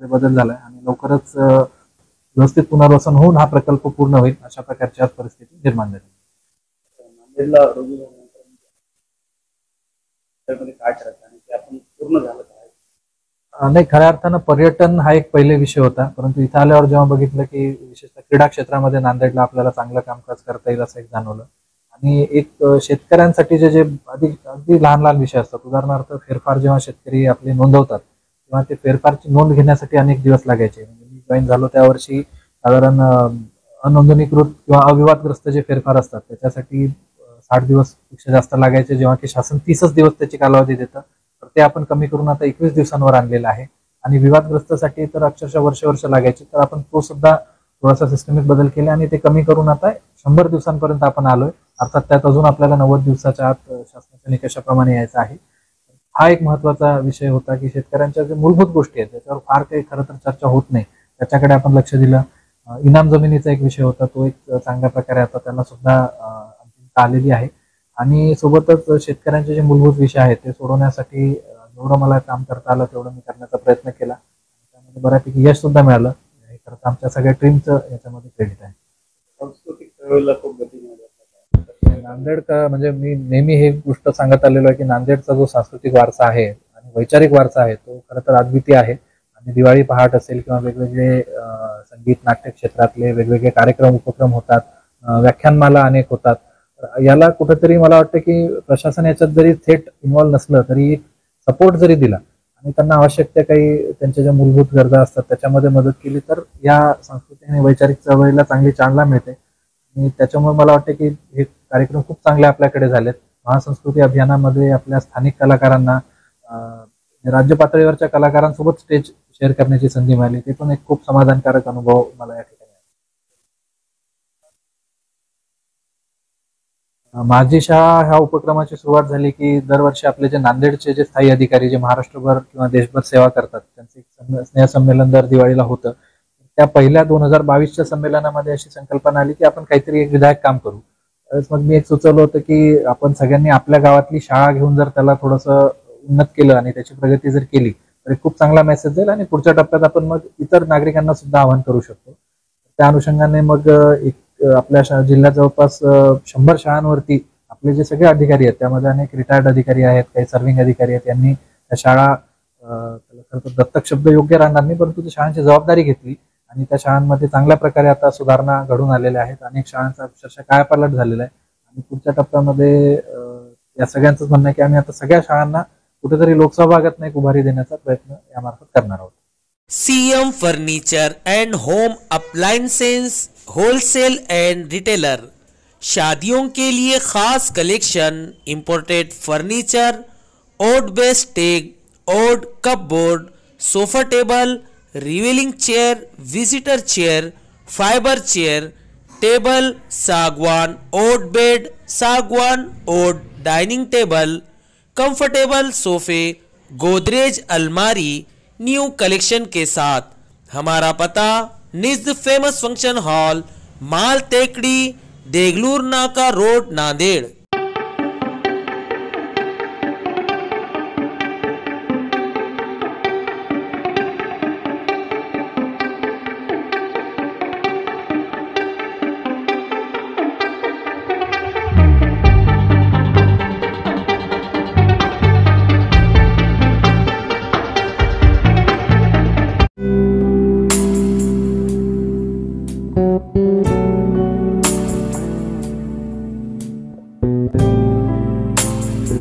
बदल झालाय आणि लवकरच व्यवस्थित पुनर्वसन होऊन हा प्रकल्प पूर्ण होईल अशा प्रकारची आज परिस्थिती निर्माण झाली. नांदेडला काय करायचं आणि ते आपण पूर्ण झालं नाही, खऱ्या अर्थानं पर्यटन हा एक पहिले विषय होता, परंतु इथं आल्यावर जेव्हा बघितलं की विशेषतः क्रीडा क्षेत्रामध्ये नांदेडला आपल्याला चांगलं कामकाज करता येईल असं एक जाणवलं. आणि एक शेतकऱ्यांसाठी जे अगदी लहान लहान विषय असतात, उदाहरणार्थ फेरफार जेव्हा शेतकरी आपले नोंदवतात तेव्हा ते फेरफारची नोंद घेण्यासाठी अनेक दिवस लागायचे. म्हणजे मी जॉईन झालो त्या वर्षी साधारण अनोंदणीकृत किंवा अविवादग्रस्त जे फेरफार असतात त्याच्यासाठी 60 दिवस पेक्षा जास्त लागायचे, जेव्हा की शासन 30च दिवस त्याची कालावधी देतं. तर ते आपण कमी करून आता 21 दिवसांवर आणलेलं आहे. आणि विवादग्रस्तसाठी तर अक्षरशः वर्ष लागायचे, तर आपण तो सुद्धा थोडासा सिस्टमिक बदल केला आणि ते कमी करून आता 100 दिवसांपर्यंत आपण आलोय. अर्थात त्यात अजून आपल्याला 90 दिवसाच्या आत शासनाच्या निकषाप्रमाणे यायचं आहे. हा एक महत्वाचा विषय होता की शेतकऱ्यांच्या जे मूलभूत गोष्टी आहेत त्याच्यावर फार काही खरं तर चर्चा होत नाही, त्याच्याकडे आपण लक्ष दिलं. इनाम जमिनीचा एक विषय होता, तो एक चांगल्या प्रकारे आता त्याला सुद्धा अंतिमता आलेली आहे. आणि सोबतच शेतकऱ्यांचे जे मूलभूत विषय आहेत ते सोडवण्यासाठी जेवढं मला काम करता आलं तेवढं मी करण्याचा प्रयत्न केला. त्यामध्ये बऱ्यापैकी यश सुद्धा मिळालं. हे खरं तर आमच्या सगळ्या टीमचं याच्यामध्ये क्रेडिट आहे. सांस्कृतिक चळवळीला खूप गती मिळाली. नांदेड म्हणजे मी नेहमी हे गोष्ट सांगत आलेलो आहे की नांदेडचा जो सांस्कृतिक वारसा आहे आणि वैचारिक वारसा आहे तो खरं तर अद्वितीय आहे. आणि दिवाळी पहाट असेल किंवा वेगवेगळे संगीत नाट्य क्षेत्रातले वेगवेगळे कार्यक्रम उपक्रम होतात, व्याख्यानमाला अनेक होतात. याला कुठेतरी मला वाटतं की प्रशासन याच्यात जरी थेट इन्व्हॉल्व नसलं तरी एक सपोर्ट जरी दिला आणि त्यांना आवश्यक त्या काही त्यांच्या ज्या मूलभूत गरजा असतात त्याच्यामध्ये मदत केली तर या सांस्कृतिक आणि वैचारिक चळवळीला चांगली चालना मिळते. आणि त्याच्यामुळे मला वाटतं की हे कार्यक्रम खूप चांगले आपल्याकडे झालेत. महासंस्कृती अभियानामध्ये आपल्या स्थानिक कलाकारांना राज्य पातळीवरच्या कलाकारांसोबत स्टेज शेअर करण्याची संधी मिळाली, ते पण एक खूप समाधानकारक अनुभव मला या ठिकाणी आहे. माझी शाळा ह्या उपक्रमाची सुरुवात झाली की दरवर्षी आपले जे नांदेडचे जे स्थायी अधिकारी जे महाराष्ट्रभर किंवा देशभर सेवा करतात त्यांचं एक स्नेहसंमेलन दर दिवाळीला होतं. त्या पहिल्या 2022च्या संमेलनामध्ये अशी संकल्पना आली की आपण काहीतरी एक विधायक काम करू. मग मी एक सुचवलं होतं की आपण सगळ्यांनी आपल्या गावातली शाळा घेऊन जर त्याला थोडंसं उन्नत केलं आणि त्याची प्रगती जर केली तर खूप चांगला मेसेज जाईल आणि पुढच्या टप्प्यात आपण मग इतर नागरिकांना सुद्धा आवाहन करू शकतो. त्या अनुषंगाने मग एक आपल्या जिल्ह्यात जवळपास 100 शाळांवरती आपले जे सगळे अधिकारी आहेत त्यामध्ये अनेक रिटायर्ड अधिकारी आहेत, काही सर्व्हिंग अधिकारी आहेत, यांनी त्या शाळा खरं तर दत्तक शब्द योग्य राहणार नाही परंतु त्या शाळांची जबाबदारी घेतली आणि त्या शाळांमध्ये चांगल्या प्रकारे आता सुधारणा घडून आलेल्या आहेत. अनेक शाळांचा अक्षरशः कायापालट झालेला आहे आणि पुढच्या टप्प्यामध्ये या सगळ्यांचंच म्हणणं आहे की आम्ही आता सगळ्या शाळांना कुठेतरी लोकसहभागातून एक उभारी देण्याचा प्रयत्न यामार्फत करणार आहोत. CM furniture end home appliances wholesale end retailer, शादियों के लिए खास कलेक्शन, इंपोर्टेड फर्नीचर, ओड बेस्ड टेक, ओड cupboard, sofa table, revealing chair, visitor chair, fibre chair, table, सागवान, ओड बेड, सागवान, ओड डाइनिंग टेबल, कंफर्टेबल सोफे, गोदरेज अलमारी, न्यू कलेक्शन के साथ. हमारा पता निज्द फेमस फंक्शन हॉल, माल टेकड़ी, देगलूर नाका रोड, नांदेड़.